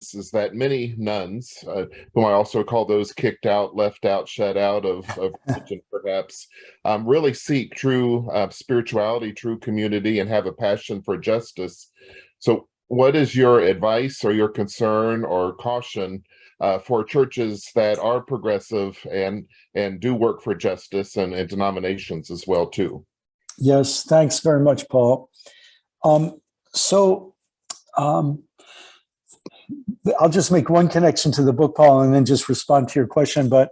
is that many nuns, whom I also call those kicked out, left out, shut out of religion, perhaps, really seek true spirituality, true community, and have a passion for justice. So, what is your advice or your concern or caution for churches that are progressive and do work for justice and denominations as well too? Yes, thanks very much, Paul. So I'll just make one connection to the book, Paul, and then just respond to your question. But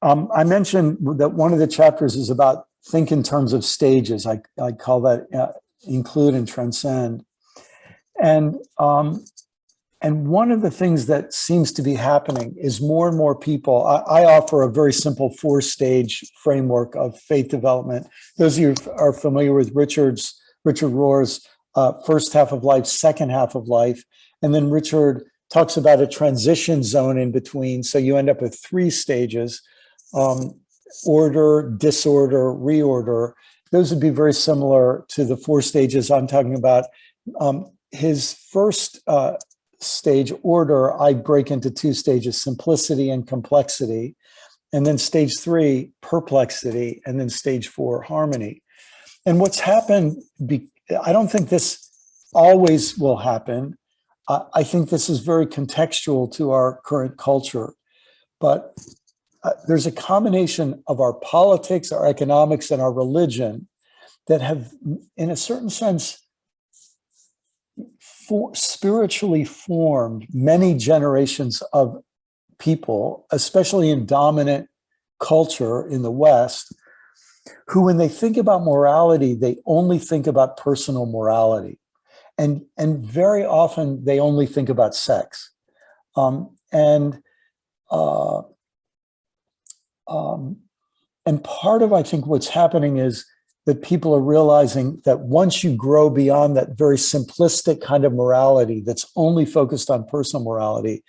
I mentioned that one of the chapters is about think in terms of stages. I call that include and transcend. And one of the things that seems to be happening is more and more people. I offer a very simple 4-stage framework of faith development. Those of you who are familiar with Richard Rohr's first half of life, second half of life, and then Richard talks about a transition zone in between. So you end up with 3 stages: order, disorder, reorder. Those would be very similar to the 4 stages I'm talking about. His first stage, order, I break into 2 stages: simplicity and complexity. And then stage 3, perplexity. And then stage 4, harmony. And what's happened, I don't think this always will happen. I think this is very contextual to our current culture. But there's a combination of our politics, our economics, and our religion that have, in a certain sense, spiritually formed many generations of people, especially in dominant culture in the West, who, when they think about morality, they only think about personal morality. And very often they only think about sex. And part of, I think, what's happening is that people are realizing that once you grow beyond that very simplistic kind of morality that's only focused on personal morality,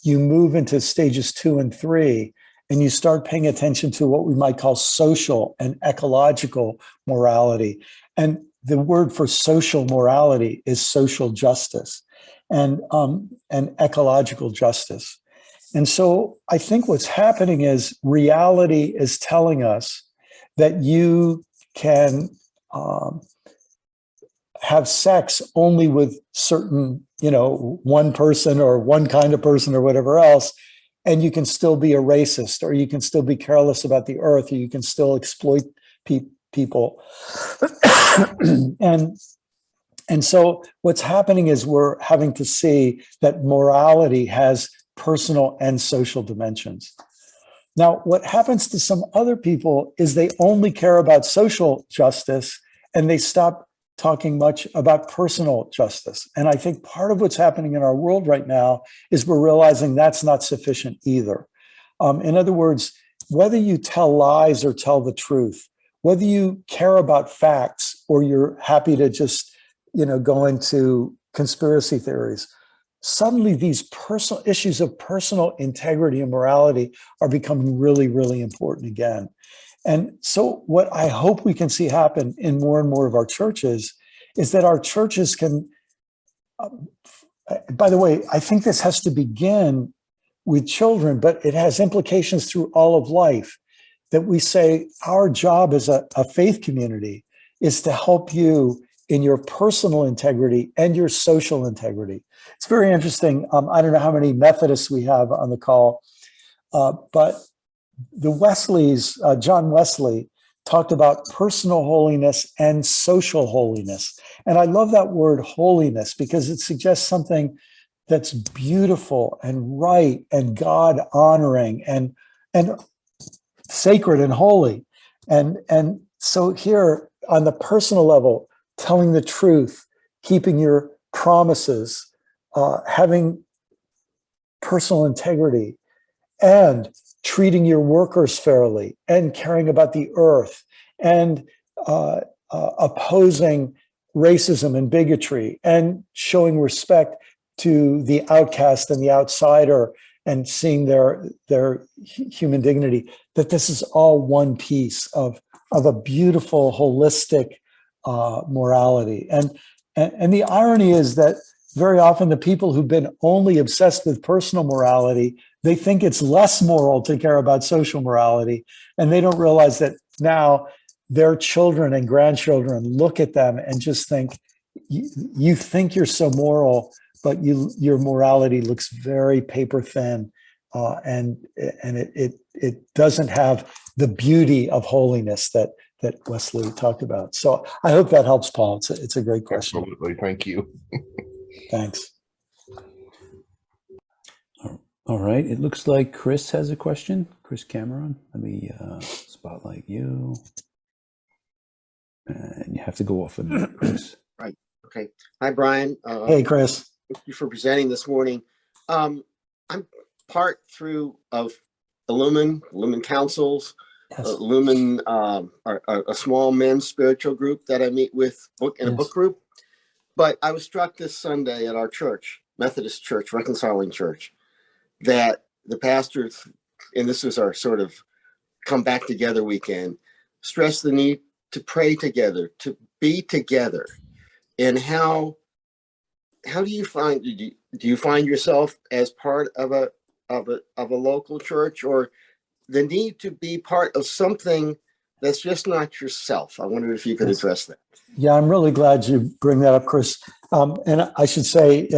you move into stages 2 and 3, and you start paying attention to what we might call social and ecological morality. And the word for social morality is social justice and ecological justice. And so I think what's happening is reality is telling us that you can have sex only with certain, one person or one kind of person or whatever else, and you can still be a racist, or you can still be careless about the earth, or you can still exploit people. And so what's happening is we're having to see that morality has personal and social dimensions. Now, what happens to some other people is they only care about social justice and they stop talking much about personal justice. And I think part of what's happening in our world right now is we're realizing that's not sufficient either. In other words, whether you tell lies or tell the truth, whether you care about facts or you're happy to just, go into conspiracy theories, suddenly these personal issues of personal integrity and morality are becoming really, really important again. And so what I hope we can see happen in more and more of our churches is that our churches can, by the way, I think this has to begin with children, but it has implications through all of life, that we say our job as a faith community is to help you in your personal integrity and your social integrity. It's very interesting. I don't know how many Methodists we have on the call, but the Wesleys, John Wesley, talked about personal holiness and social holiness. And I love that word holiness because it suggests something that's beautiful and right and God honoring and sacred and holy. And so here on the personal level, telling the truth, keeping your promises, having personal integrity, and treating your workers fairly, and caring about the earth, and opposing racism and bigotry, and showing respect to the outcast and the outsider, and seeing their human dignity, that this is all one piece of a beautiful, holistic morality. And the irony is that very often the people who've been only obsessed with personal morality, they think it's less moral to care about social morality. And they don't realize that now their children and grandchildren look at them and just think, you think you're so moral, but your morality looks very paper thin, and it doesn't have the beauty of holiness that Wesley talked about. So I hope that helps, Paul. It's a great question. Absolutely, thank you. Thanks. All right, it looks like Chris has a question. Chris Cameron, let me spotlight you. And you have to go off a minute, Chris. Right. Okay. Hi, Brian. Hey, Chris. Thank you for presenting this morning. I'm part through of Illuman Councils, Yes. Illuman, a small men's spiritual group that I meet with in a book group. But I was struck this Sunday at our church, Methodist Church, Reconciling Church, that the pastor, and this was our sort of come back together weekend, stressed the need to pray together, to be together. And how do you find, do you find yourself as part of a local church, or the need to be part of something that's just not yourself? I wondered if you could address that. Yeah, I'm really glad you bring that up, Chris. And I should say,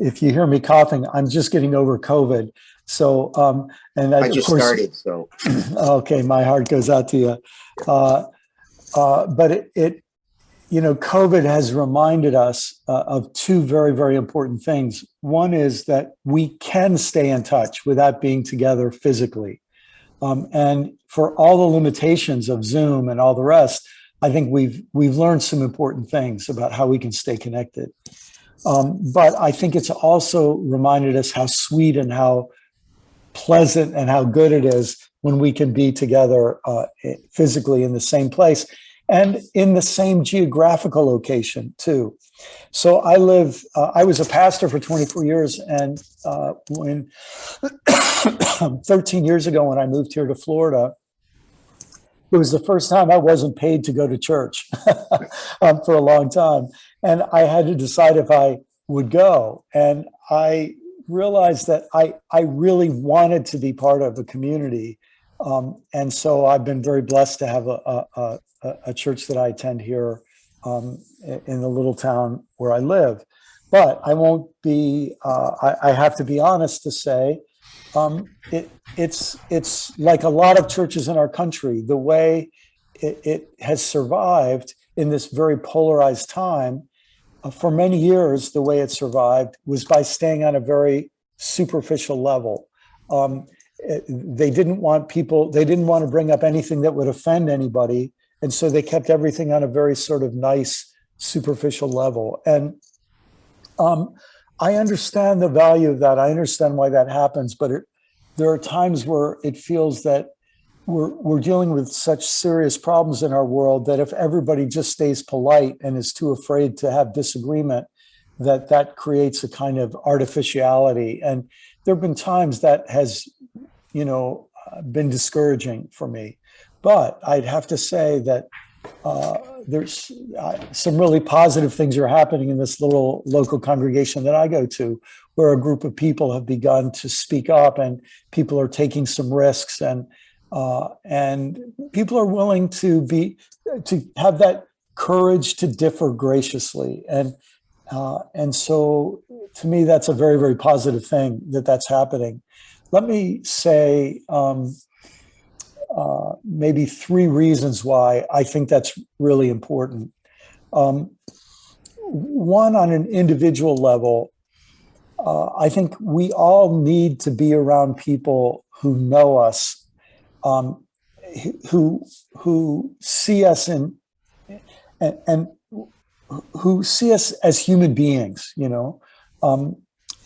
if you hear me coughing, I'm just getting over COVID. So, and that, I just started, so. Okay, my heart goes out to you. But COVID has reminded us of two very, very important things. One is that we can stay in touch without being together physically. And for all the limitations of Zoom and all the rest, I think we've learned some important things about how we can stay connected. But I think it's also reminded us how sweet and how pleasant and how good it is when we can be together physically in the same place and in the same geographical location too. So I was a pastor for 24 years, and when 13 years ago when I moved here to Florida, it was the first time I wasn't paid to go to church for a long time. And I had to decide if I would go. And I realized that I really wanted to be part of a community. And so I've been very blessed to have a church that I attend here in the little town where I live. But I won't be, I have to be honest to say, it's like a lot of churches in our country, the way it has survived in this very polarized time. For many years, the way it survived was by staying on a very superficial level. They didn't want to bring up anything that would offend anybody. And so they kept everything on a very sort of nice, superficial level. And I understand the value of that. I understand why that happens, but there are times where it feels that we're dealing with such serious problems in our world that if everybody just stays polite and is too afraid to have disagreement, that creates a kind of artificiality. And there have been times that has, been discouraging for me. But I'd have to say that there's some really positive things are happening in this little local congregation that I go to, where a group of people have begun to speak up, and people are taking some risks, and people are willing to have that courage to differ graciously. And so to me, that's a very, very positive thing that's happening. Let me say maybe three reasons why I think that's really important. One, on an individual level, I think we all need to be around people who know us, who see us and who see us as human beings,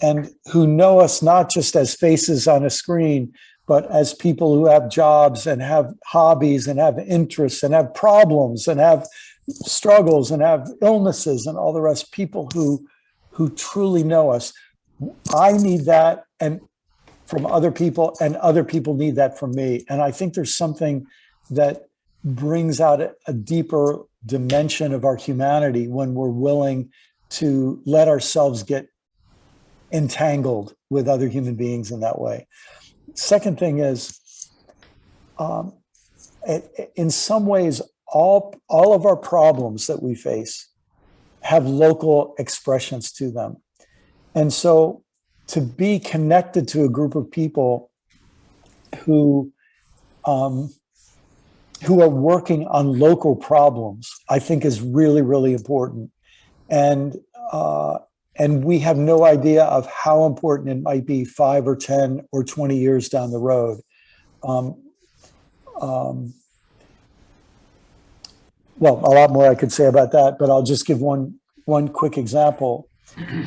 and who know us not just as faces on a screen, but as people who have jobs and have hobbies and have interests and have problems and have struggles and have illnesses and all the rest. People who truly know us. I need that, and from other people, and other people need that from me. And I think there's something that brings out a deeper dimension of our humanity when we're willing to let ourselves get entangled with other human beings in that way. Second thing is, in some ways, all of our problems that we face have local expressions to them. And so to be connected to a group of people who are working on local problems, I think is really, really important. And we have no idea of how important it might be 5 or 10 or 20 years down the road. Well, a lot more I could say about that, but I'll just give one quick example.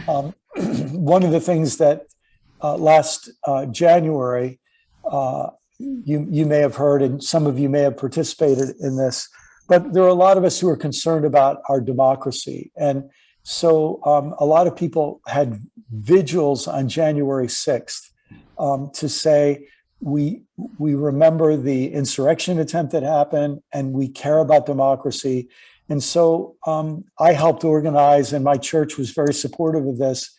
One of the things that last January, you may have heard, and some of you may have participated in this, but there are a lot of us who are concerned about our democracy. And so a lot of people had vigils on January 6th to say, we remember the insurrection attempt that happened, and we care about democracy. And so I helped organize, and my church was very supportive of this,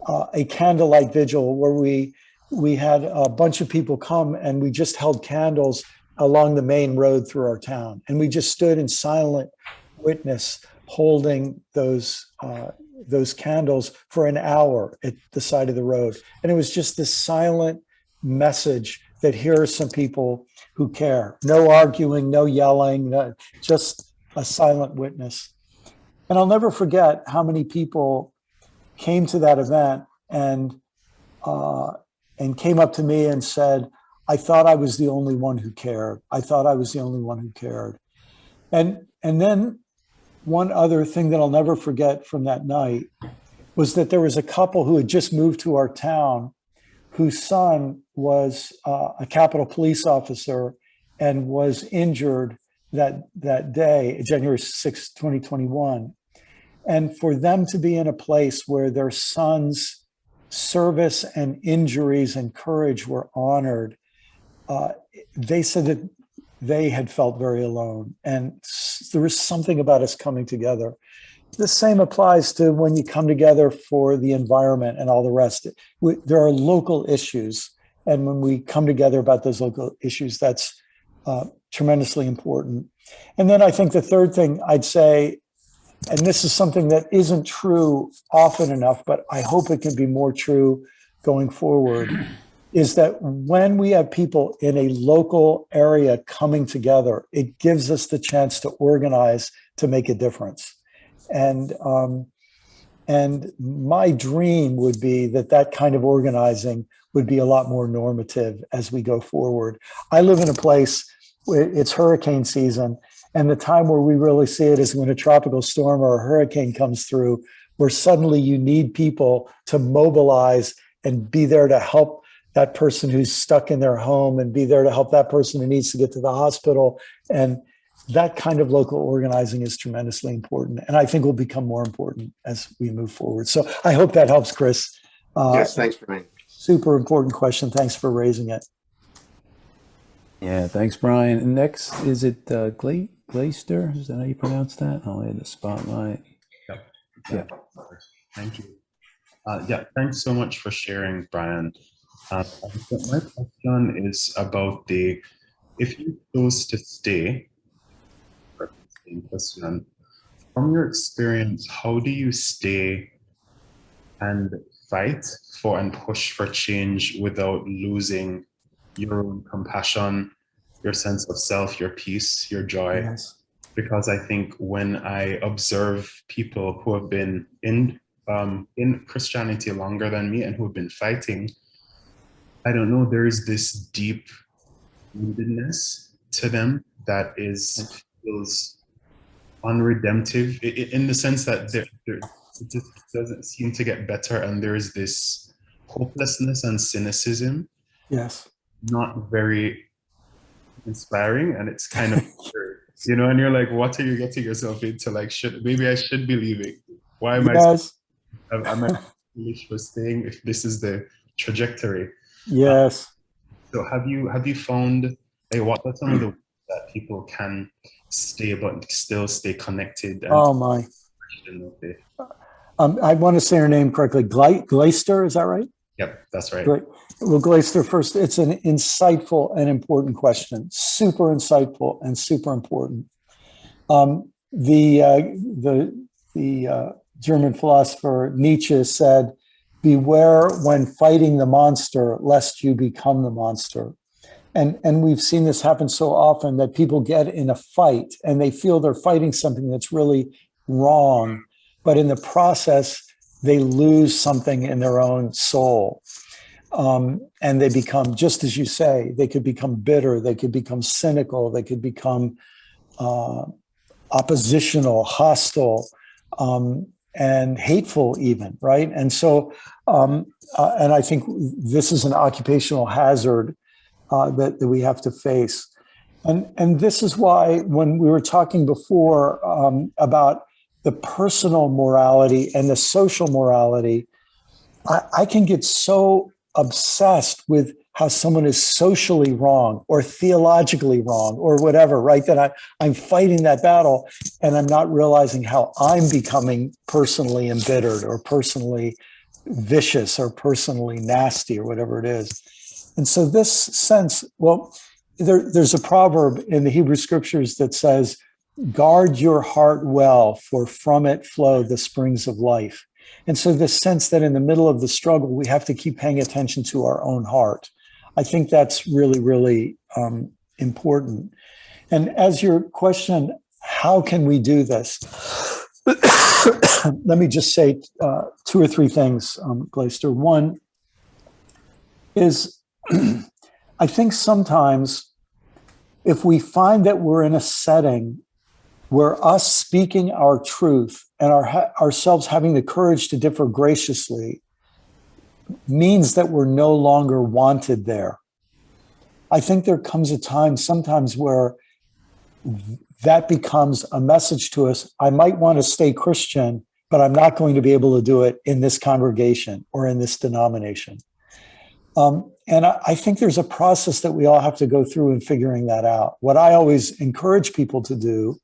a candlelight vigil where we had a bunch of people come, and we just held candles along the main road through our town. And we just stood in silent witness holding those candles for an hour at the side of the road. And it was just this silent message that here are some people who care. No arguing, no yelling, just a silent witness. And I'll never forget how many people came to that event and came up to me and said, I thought I was the only one who cared. I thought I was the only one who cared. And then one other thing that I'll never forget from that night was that there was a couple who had just moved to our town whose son was a Capitol police officer and was injured that day, January 6, 2021. And for them to be in a place where their son's service and injuries and courage were honored, they said that they had felt very alone. And there was something about us coming together. The same applies to when you come together for the environment and all the rest. There are local issues. And when we come together about those local issues, that's tremendously important. And then I think the third thing I'd say, and this is something that isn't true often enough, but I hope it can be more true going forward, is that when we have people in a local area coming together, it gives us the chance to organize to make a difference. And my dream would be that kind of organizing would be a lot more normative as we go forward. I live in a place where it's hurricane season, and the time where we really see it is when a tropical storm or a hurricane comes through, where suddenly you need people to mobilize and be there to help that person who's stuck in their home and be there to help that person who needs to get to the hospital. And that kind of local organizing is tremendously important, and I think will become more important as we move forward. So I hope that helps, Chris. Yes, thanks, Brian. Super important question. Thanks for raising it. Yeah, thanks, Brian. And next, is it Glaister? Is that how you pronounce that? I'll add the spotlight. Yeah. Thank you. Yeah, thanks so much for sharing, Brian. My question is about if you chose to stay, question, from your experience, how do you stay and fight for and push for change without losing your own compassion, your sense of self, your peace, your joy? Yes. Because I think when I observe people who have been in Christianity longer than me and who have been fighting, I don't know, there is this deep woundedness to them that feels unredemptive, in the sense that it just doesn't seem to get better, and there is this hopelessness and cynicism. Yes. Not very inspiring, and it's kind of and you're like, what are you getting yourself into? Like, maybe I should be leaving. Why am am I foolish for staying if this is the trajectory? Yes. So have you found, what are some of the ways that people can stay but still stay connected? And oh my. I want to say her name correctly. Glaister, is that right? Yep, that's right. Great. Well, Glaister, first, it's an insightful and important question. Super insightful and super important. The German philosopher Nietzsche said, "Beware when fighting the monster, lest you become the monster." And we've seen this happen so often that people get in a fight and they feel they're fighting something that's really wrong, but in the process, they lose something in their own soul. And they become, just as you say, they could become bitter, they could become cynical, they could become oppositional, hostile, and hateful even, right? And so, and I think this is an occupational hazard that we have to face. And this is why when we were talking before about the personal morality and the social morality, I can get so obsessed with how someone is socially wrong or theologically wrong or whatever, right? That I'm fighting that battle and I'm not realizing how I'm becoming personally embittered or personally vicious or personally nasty or whatever it is. And so this sense, well, there's a proverb in the Hebrew scriptures that says, "Guard your heart well, for from it flow the springs of life." And so this sense that in the middle of the struggle, we have to keep paying attention to our own heart. I think that's really, really important. And as your question, how can we do this? Let me just say two or three things, Glaister. One is, I think sometimes if we find that we're in a setting where us speaking our truth and ourselves having the courage to differ graciously means that we're no longer wanted there. I think there comes a time sometimes where that becomes a message to us. I might want to stay Christian, but I'm not going to be able to do it in this congregation or in this denomination. And I think there's a process that we all have to go through in figuring that out. What I always encourage people to do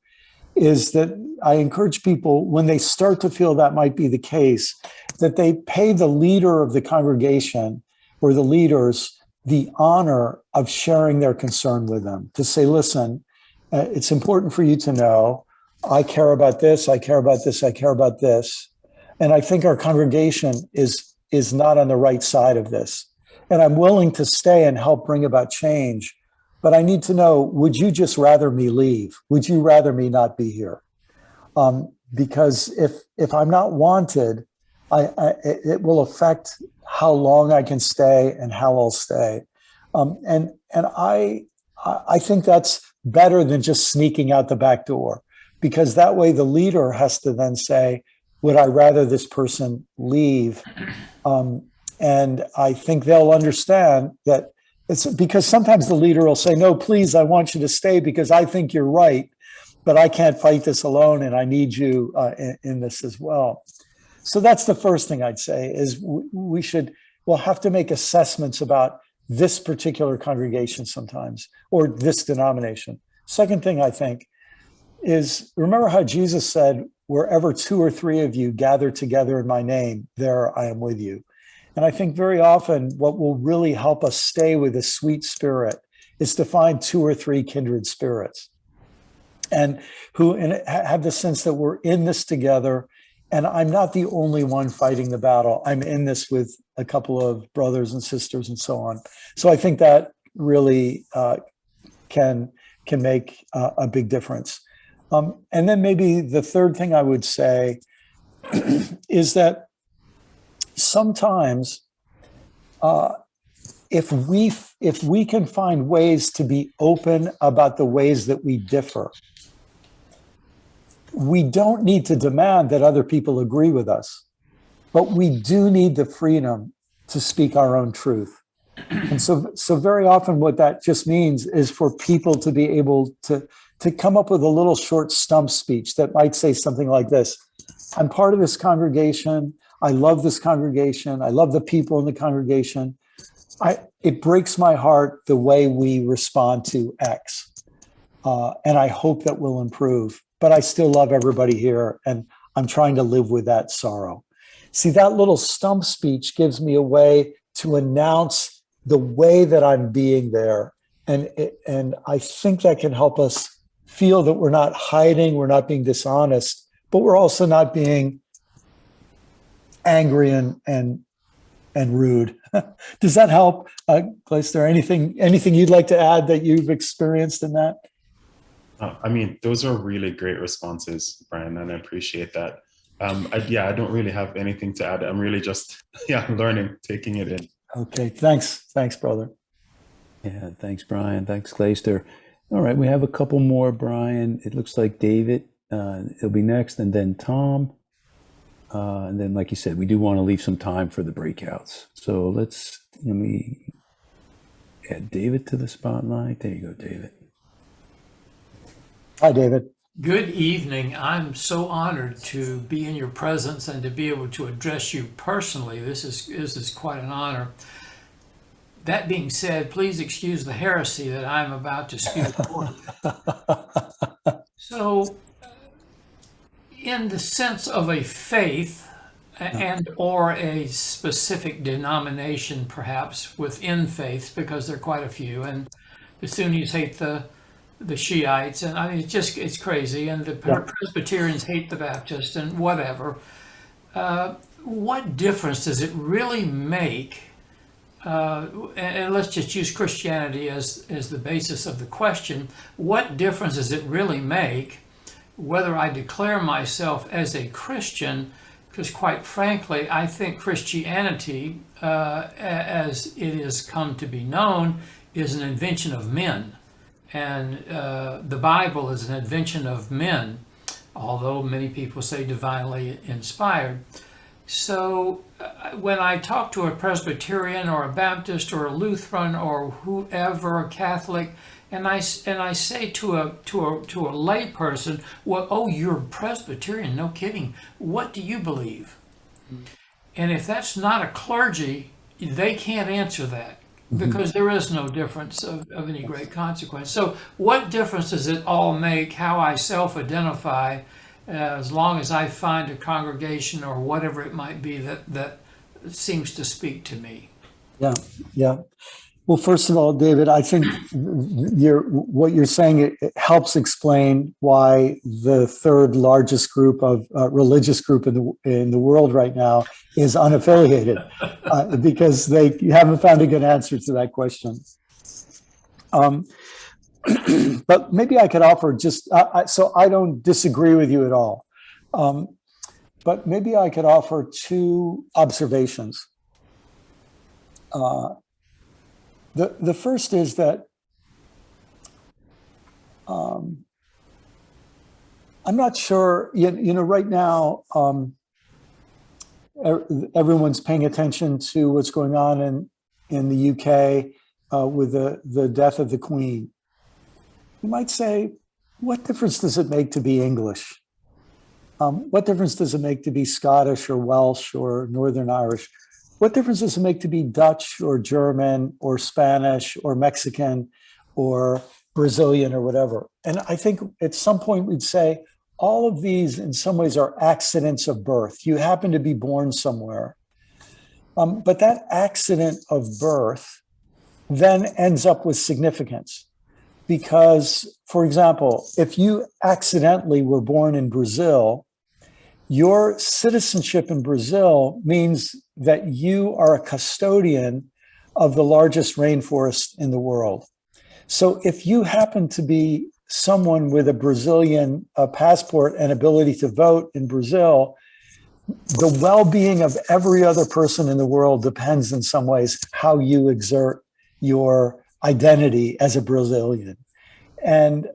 is that I encourage people, when they start to feel that might be the case, that they pay the leader of the congregation or the leaders the honor of sharing their concern with them, to say, listen, it's important for you to know, I care about this, I care about this, I care about this. And I think our congregation is not on the right side of this. And I'm willing to stay and help bring about change. But I need to know, would you just rather me leave? Would you rather me not be here? Because if I'm not wanted, it will affect how long I can stay and how I'll stay. And I think that's better than just sneaking out the back door, because that way the leader has to then say, would I rather this person leave? And I think they'll understand that it's because sometimes the leader will say, no, please, I want you to stay because I think you're right, but I can't fight this alone and I need you in this as well. So that's the first thing I'd say is we'll have to make assessments about this particular congregation sometimes, or this denomination. Second thing I think is, remember how Jesus said, wherever two or three of you gather together in my name, there I am with you. And I think very often what will really help us stay with a sweet spirit is to find two or three kindred spirits and who have the sense that we're in this together. And I'm not the only one fighting the battle. I'm in this with a couple of brothers and sisters and so on. So I think that really can make a big difference. And then maybe the third thing I would say is that sometimes if we can find ways to be open about the ways that we differ, we don't need to demand that other people agree with us, but we do need the freedom to speak our own truth. And so very often what that just means is for people to be able to come up with a little short stump speech that might say something like this: I'm part of this congregation. I love this congregation. I love the people in the congregation. It breaks my heart the way we respond to X. And I hope that will improve. But I still love everybody here. And I'm trying to live with that sorrow. See, that little stump speech gives me a way to announce the way that I'm being there. And I think that can help us feel that we're not hiding, we're not being dishonest, but we're also not being angry and rude. Does that help? Glaister, anything you'd like to add that you've experienced in that? I mean, those are really great responses, Brian, and I appreciate that. I don't really have anything to add. I'm really just, learning, taking it in. Okay, thanks, brother. Yeah, thanks, Brian. Thanks, Glaister. All right, we have a couple more, Brian. It looks like David, it'll be next, and then Tom. And then, like you said, we do want to leave some time for the breakouts. So let me add David to the spotlight. There you go, David. Hi, David. Good evening. I'm so honored to be in your presence and to be able to address you personally. This is quite an honor. That being said, please excuse the heresy that I'm about to spew forth. So, in the sense of a faith and or a specific denomination, perhaps within faiths, because there are quite a few, and the Sunnis hate the Shiites, and I mean it's crazy, and the Presbyterians hate the Baptists, and whatever. What difference does it really make? And let's just use Christianity as the basis of the question. What difference does it really make whether I declare myself as a Christian? Because quite frankly, I think Christianity, as it has come to be known, is an invention of men. And the Bible is an invention of men, although many people say divinely inspired. So when I talk to a Presbyterian or a Baptist or a Lutheran or whoever, a Catholic, and I say to a lay person, well, oh, you're Presbyterian, no kidding. What do you believe? And if that's not a clergy, they can't answer that, because there is no difference of any great consequence. So what difference does it all make how I self-identify, as long as I find a congregation or whatever it might be that seems to speak to me? Yeah. Well, first of all, David, I think what you're saying, it helps explain why the third largest group of religious group in the world right now is unaffiliated, because they haven't found a good answer to that question. But maybe I could offer so I don't disagree with you at all, but maybe I could offer two observations. The first is that I'm not sure, right now, everyone's paying attention to what's going on in the UK with the death of the Queen. You might say, what difference does it make to be English? What difference does it make to be Scottish or Welsh or Northern Irish? What difference does it make to be Dutch or German or Spanish or Mexican or Brazilian or whatever? And I think at some point we'd say all of these in some ways are accidents of birth. You happen to be born somewhere. But that accident of birth then ends up with significance. Because, for example, if you accidentally were born in Brazil, your citizenship in Brazil means that you are a custodian of the largest rainforest in the world. So if you happen to be someone with a Brazilian passport and ability to vote in Brazil, the well-being of every other person in the world depends in some ways how you exert your identity as a Brazilian. And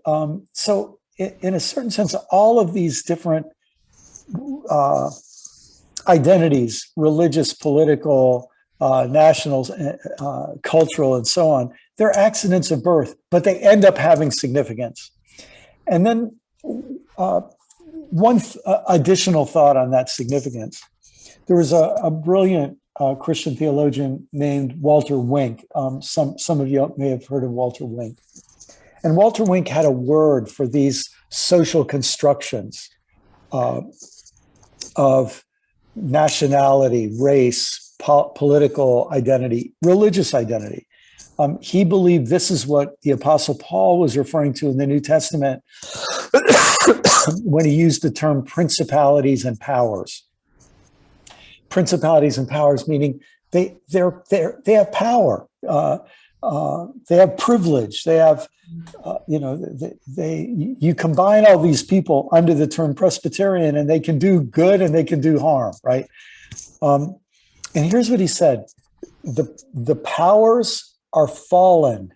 so in a certain sense, all of these different identities, religious, political, nationals, cultural, and so on, they're accidents of birth, but they end up having significance. And then one additional thought on that significance. There was a brilliant Christian theologian named Walter Wink. Some of you may have heard of Walter Wink. And Walter Wink had a word for these social constructions. of nationality, race, political identity, religious identity. He believed this is what the Apostle Paul was referring to in the New Testament when he used the term principalities and powers. Principalities and powers meaning they have power, they have privilege, they have you combine all these people under the term Presbyterian, and they can do good and they can do harm, right? And here's what he said: the powers are fallen,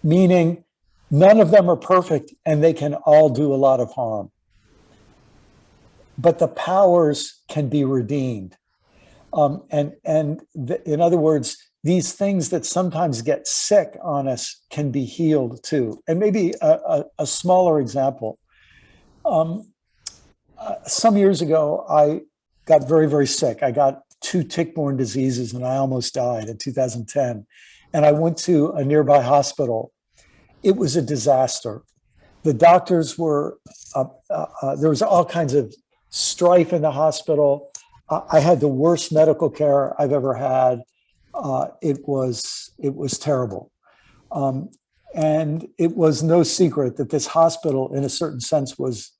meaning none of them are perfect and they can all do a lot of harm. But the powers can be redeemed. In other words, these things that sometimes get sick on us can be healed too. And maybe a smaller example. Some years ago, I got very, very sick. I got 2 tick-borne diseases and I almost died in 2010. And I went to a nearby hospital. It was a disaster. The doctors were, there was all kinds of strife in the hospital. I had the worst medical care I've ever had. It was terrible. And it was no secret that this hospital, in a certain sense, was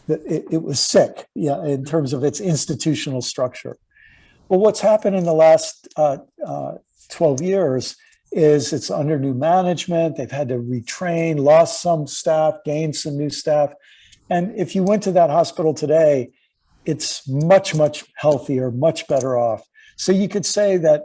that it was sick, in terms of its institutional structure. Well, what's happened in the last 12 years is it's under new management. They've had to retrain, lost some staff, gained some new staff. And if you went to that hospital today, it's much, much healthier, much better off. So you could say that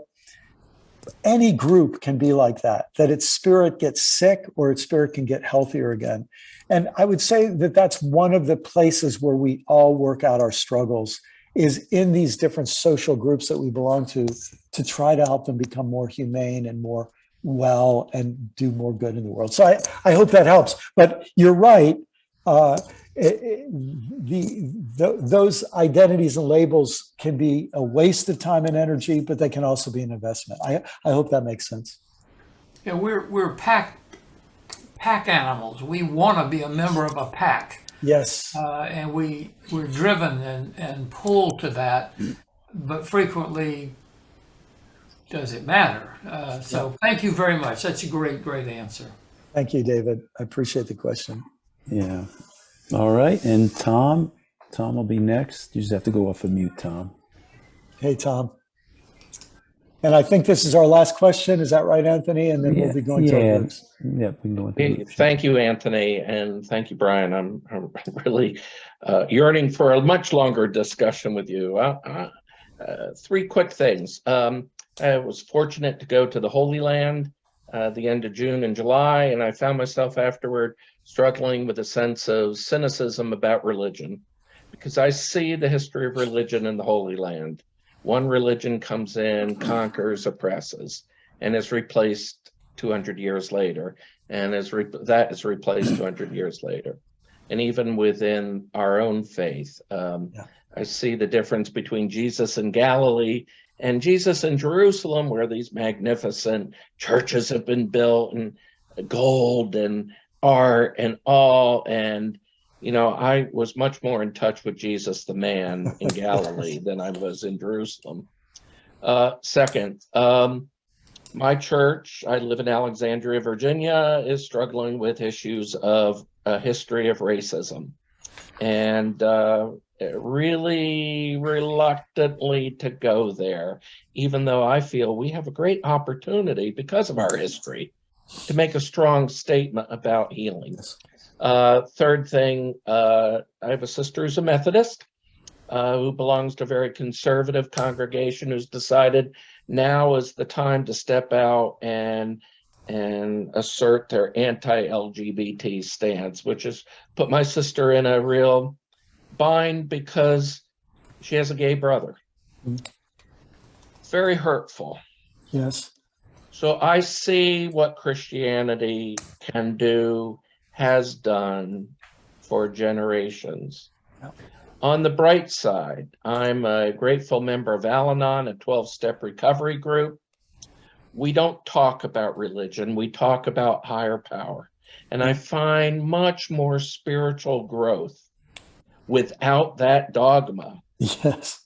any group can be like that its spirit gets sick or its spirit can get healthier again. And I would say that that's one of the places where we all work out our struggles, is in these different social groups that we belong to try to help them become more humane and more well and do more good in the world. So I hope that helps. But you're right. Those identities and labels can be a waste of time and energy, but they can also be an investment. I hope that makes sense. Yeah, we're pack animals. We want to be a member of a pack. Yes. And we're driven and pulled to that, but frequently, does it matter? So thank you very much. That's a great answer. Thank you, David. I appreciate the question. Yeah. All right. And Tom will be next. You just have to go off of mute, Tom. Hey, Tom. And I think this is our last question. Is that right, Anthony? And then we'll be going to our groups. Yeah, we can go into Thank you, Anthony, and thank you, Brian. I'm really yearning for a much longer discussion with you. 3 quick things. I was fortunate to go to the Holy Land the end of June and July, and I found myself afterward struggling with a sense of cynicism about religion, because I see the history of religion in the Holy Land. One religion comes in, conquers, oppresses, and is replaced 200 years later, and that is replaced 200 years later. And even within our own faith, I see the difference between Jesus in Galilee and Jesus in Jerusalem, where these magnificent churches have been built, and gold and art and all. And I was much more in touch with Jesus, the man, in Galilee than I was in Jerusalem. Second, my church, I live in Alexandria, Virginia, is struggling with issues of a history of racism, and really reluctantly to go there, even though I feel we have a great opportunity because of our history to make a strong statement about healing. Third thing, I have a sister who's a Methodist, who belongs to a very conservative congregation, who's decided now is the time to step out and assert their anti-LGBT stance, which has put my sister in a real bind because she has a gay brother. It's very hurtful. Yes. So I see what Christianity can do, has done for generations. Yep. On the bright side, I'm a grateful member of Al-Anon, a 12-step recovery group. We don't talk about religion, we talk about higher power. And I find much more spiritual growth without that dogma Yes.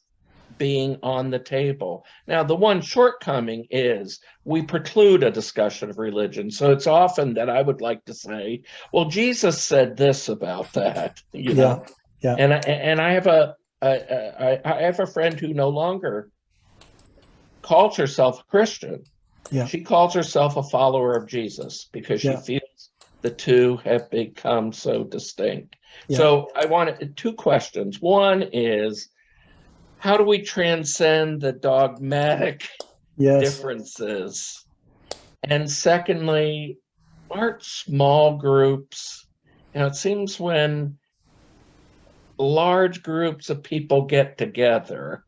being on the table. Now, the one shortcoming is we preclude a discussion of religion. So it's often that I would like to say, well, Jesus said this about that, you Yeah. know. Yeah. And I have I have a friend who no longer calls herself a Christian. Yeah. She calls herself a follower of Jesus because she Yeah. feels the two have become so distinct. Yeah. So I wanted two questions. One is, how do we transcend the dogmatic Yes. differences? And secondly, aren't small groups, it seems when large groups of people get together,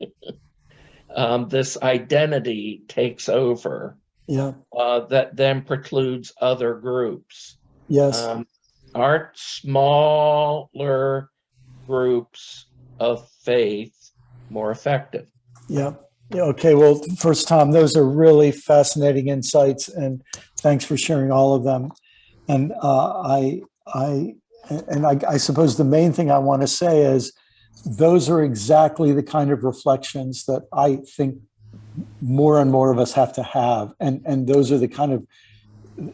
this identity takes over, Yeah. that then precludes other groups. Yes. Aren't smaller groups of faith more effective? Yeah. Yeah. Okay. Well, first, Tom, those are really fascinating insights, and thanks for sharing all of them. And I suppose the main thing I want to say is those are exactly the kind of reflections that I think more and more of us have to have, and those are the kind of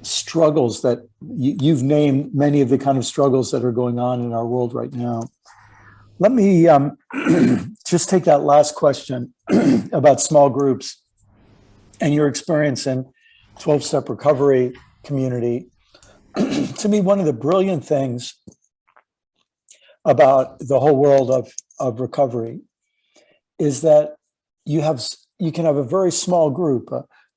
struggles that you've named many of the kind of struggles that are going on in our world right now. Let me just take that last question about small groups and your experience in 12-step recovery community. To me, one of the brilliant things about the whole world of recovery is that you can have a very small group,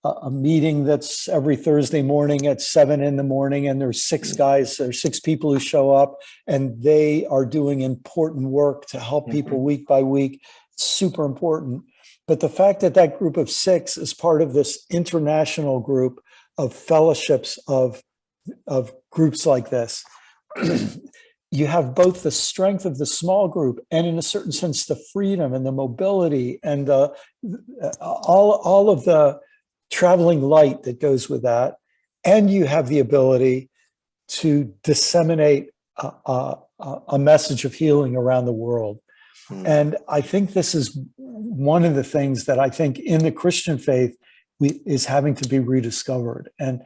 a meeting that's every Thursday morning at 7 a.m, and there's 6 people who show up, and they are doing important work to help people week by week. It's super important. But the fact that that group of 6 is part of this international group of fellowships of groups like this, you have both the strength of the small group and, in a certain sense, the freedom and the mobility and all of the traveling light that goes with that. And you have the ability to disseminate a message of healing around the world. And I think this is one of the things that I think in the Christian faith is having to be rediscovered. And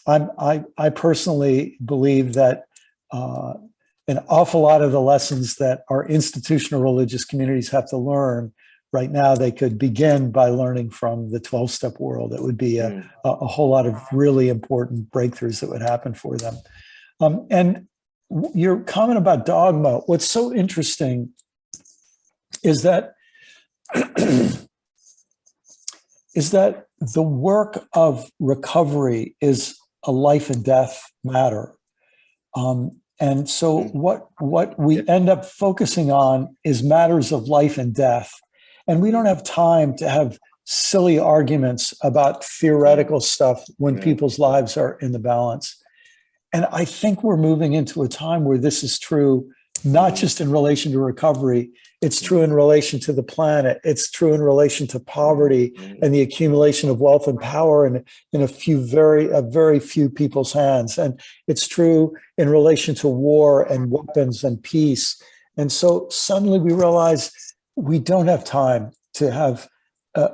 I personally believe that an awful lot of the lessons that our institutional religious communities have to learn right now, they could begin by learning from the 12-step world. It would be a whole lot of really important breakthroughs that would happen for them. And your comment about dogma, what's so interesting is that the work of recovery is a life and death matter. And so what we end up focusing on is matters of life and death. And we don't have time to have silly arguments about theoretical stuff when people's lives are in the balance. And I think we're moving into a time where this is true, not just in relation to recovery. It's true in relation to the planet. It's true in relation to poverty and the accumulation of wealth and power in a very few people's hands. And it's true in relation to war and weapons and peace. And so suddenly we realize we don't have time to have,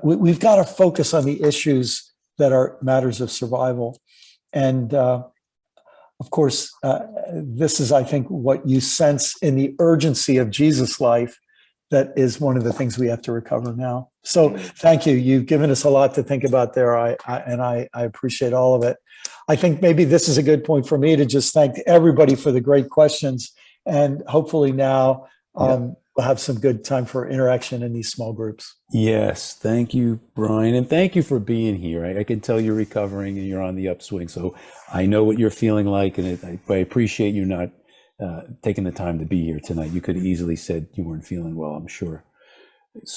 we've got to focus on the issues that are matters of survival. And of course, this is, I think, what you sense in the urgency of Jesus' life. That is one of the things we have to recover now. So thank you. You've given us a lot to think about there. I appreciate all of it. I think maybe this is a good point for me to just thank everybody for the great questions. And hopefully now we'll have some good time for interaction in these small groups. Yes. Thank you, Brian. And thank you for being here. I can tell you're recovering and you're on the upswing. So I know what you're feeling like. And I appreciate you not taking the time to be here tonight. You could have easily said you weren't feeling well, I'm sure. So